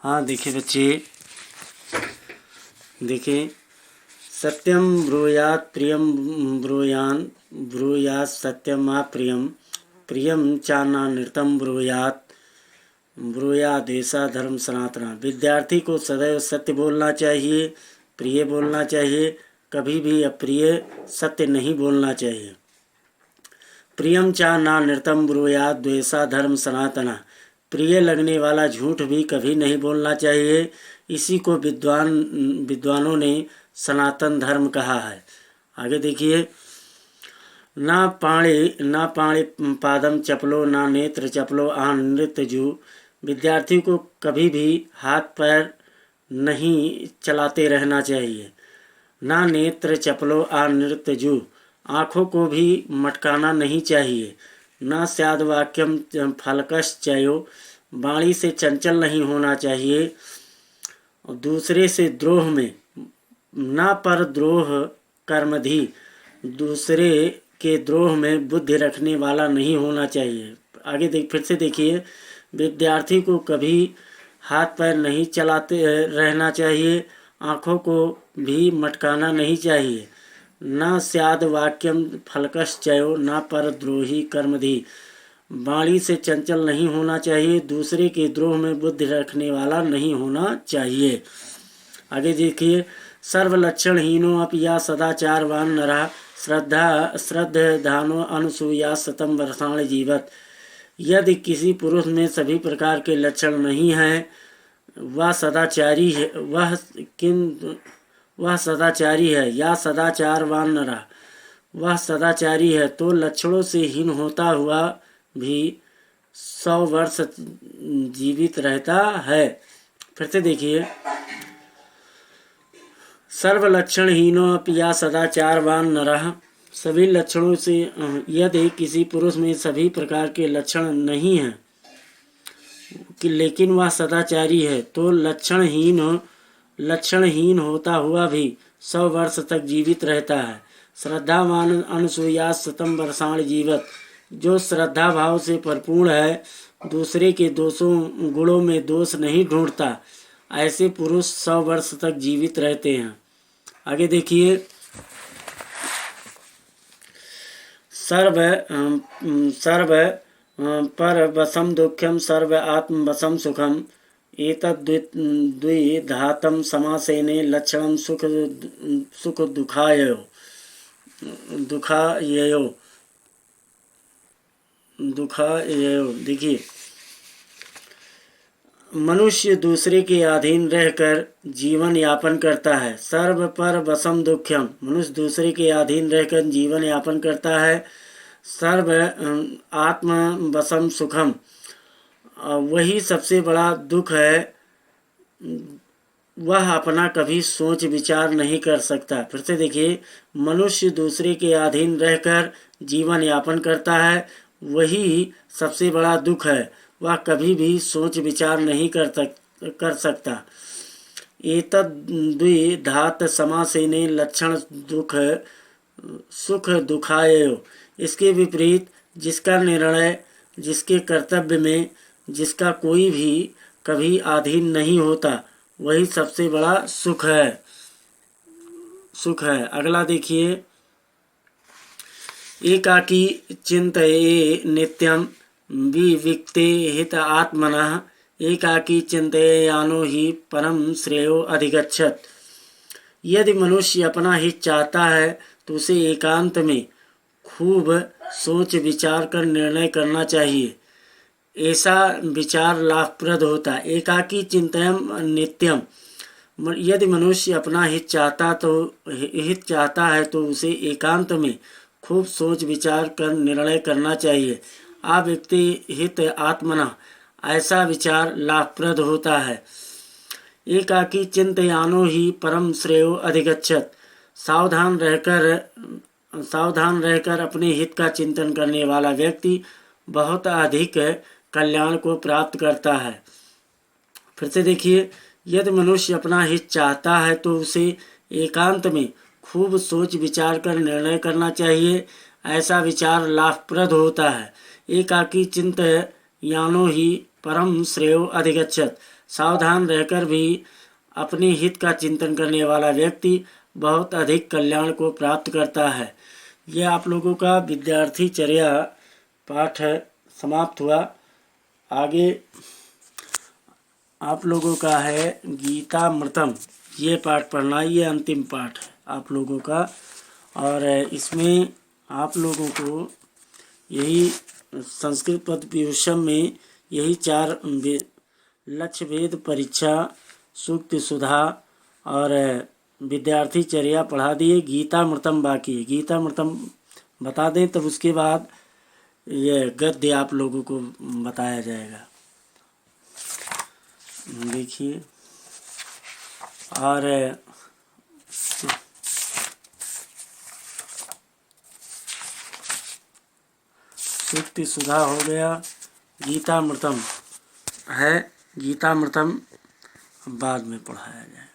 हाँ देखिए बच्चे, देखिए सत्यम ब्रूयात् प्रियम ब्रूयान ब्रूयात् सत्यम प्रियम प्रियम चानानृतम ब्रूयात् ब्रूयात् ऐसा धर्म सनातना। विद्यार्थी को सदैव सत्य बोलना चाहिए, प्रिय बोलना चाहिए, कभी भी अप्रिय सत्य नहीं बोलना चाहिए। प्रियम चा ना नृतम ब्रूयात् द्वेषा धर्म सनातना। प्रिय लगने वाला झूठ भी कभी नहीं बोलना चाहिए। इसी को विद्वानों ने सनातन धर्म कहा है। आगे देखिए, ना पाणे पादम चपलो ना नेत्र चपलो आन नृत्य जू। विद्यार्थी को कभी भी हाथ पैर नहीं चलाते रहना चाहिए। ना नेत्र चपलो आन नृत्य जू। आँखों को भी मटकाना नहीं चाहिए। न स्याद वाक्यम फलकश्चयो। वाणी से चंचल नहीं होना चाहिए। दूसरे से द्रोह में न पर द्रोह कर्मधि। दूसरे के द्रोह में बुद्धि रखने वाला नहीं होना चाहिए। आगे फिर से देखिए, विद्यार्थी को कभी हाथ पैर नहीं चलाते रहना चाहिए। आँखों को भी मटकाना नहीं चाहिए। न स्याद वाक्यम फलकश्चयो न पर द्रोही कर्मधि। वाणी से चंचल नहीं होना चाहिए। दूसरे के द्रोह में बुद्धि रखने वाला नहीं होना चाहिए। आगे देखिए, सर्वलक्षणहीनो अपि या सदाचारवान नरः श्रद्धानो अनुसूया शतम वर्षाणि जीवत। यदि किसी पुरुष में सभी प्रकार के लक्षण नहीं हैं, वह सदाचारी है, वह सदाचारी है या सदाचारवान नरः, वह सदाचारी है, तो लक्षणों से हीन होता हुआ भी 100 वर्ष जीवित रहता है। फिर से देखिए, सर्वलक्षणहीनो अपि या सदाचारवान नरः। सभी लक्षणों से, यदि किसी पुरुष में सभी प्रकार के लक्षण नहीं हैं लेकिन वह सदाचारी है, तो लक्षणहीन होता हुआ भी 100 वर्ष तक जीवित रहता है। श्रद्धावान अनुसूया शतम वर्षाणि जीवत। जो श्रद्धा भाव से परिपूर्ण है, दूसरे के गुणों में दोष नहीं ढूंढता, ऐसे पुरुष 100 वर्ष तक जीवित रहते हैं। आगे देखिए, सर्व पर वसम दुख्यम सर्व आत्म वसम सुखम। एतद्विधातम समासेने लक्षणम सुख दुखायो। देखिए, मनुष्य दूसरे के अधीन रहकर जीवन यापन करता है। सर्व पर वसम दुख्यम। मनुष्य दूसरे के अधीन रहकर जीवन यापन करता है। सर्व आत्म वसम सुखम। वही सबसे बड़ा दुख है। वह अपना कभी सोच विचार नहीं कर सकता। फिर से देखिए, मनुष्य दूसरे के अधीन रहकर जीवन यापन करता है, वही सबसे बड़ा दुख है। वह कभी भी सोच विचार नहीं कर सकता। एतद्विधात समासेने लक्षण दुख सुख दुखायो। इसके विपरीत, जिसका निर्णय, जिसके कर्तव्य में जिसका कोई भी कभी अधीन नहीं होता, वही सबसे बड़ा सुख है। अगला देखिए, एकाकी चिंतये नित्यम विविक्ते हित आत्मनः। एकाकी चिंतयानो ही परम श्रेयो अधिगच्छत। यदि मनुष्य अपना हित चाहता है तो उसे एकांत में खूब सोच विचार कर निर्णय करना चाहिए। ऐसा विचार लाभप्रद होता है। एकाकी चिंतयम नित्यम। यदि मनुष्य अपना हित चाहता है तो उसे एकांत में खूब सोच विचार कर निर्णय करना चाहिए। अव्यक्ति हित आत्मना। ऐसा विचार लाभप्रद होता है। एकाकी चिंतयानो ही परम श्रेयो अधिगच्छत। सावधान रहकर अपने हित का चिंतन करने वाला व्यक्ति बहुत अधिक कल्याण को प्राप्त करता है। फिर से देखिए, यदि मनुष्य अपना हित चाहता है तो उसे एकांत में खूब सोच विचार कर निर्णय करना चाहिए। ऐसा विचार लाभप्रद होता है। एकाकी चिंतयानो ही परम श्रेयो अधिगच्छत। सावधान रहकर भी अपने हित का चिंतन करने वाला व्यक्ति बहुत अधिक कल्याण को प्राप्त करता है। यह आप लोगों का विद्यार्थी चर्या पाठ समाप्त हुआ। आगे आप लोगों का है गीतामृतम, ये पाठ पढ़ना, ये अंतिम पाठ है आप लोगों का। और इसमें आप लोगों को यही संस्कृत पद व्युत्सम में यही 4 लक्ष्य भेद परीक्षा, सूक्ति सुधा और विद्यार्थी चर्या पढ़ा दिए। गीतामृतम बाकी है, गीतामृतम बता दें तब उसके बाद ये गद्य आप लोगों को बताया जाएगा। देखिए, और सूक्ति सुधा हो गया, गीतामृतम है, गीतामृतम बाद में पढ़ाया जाए।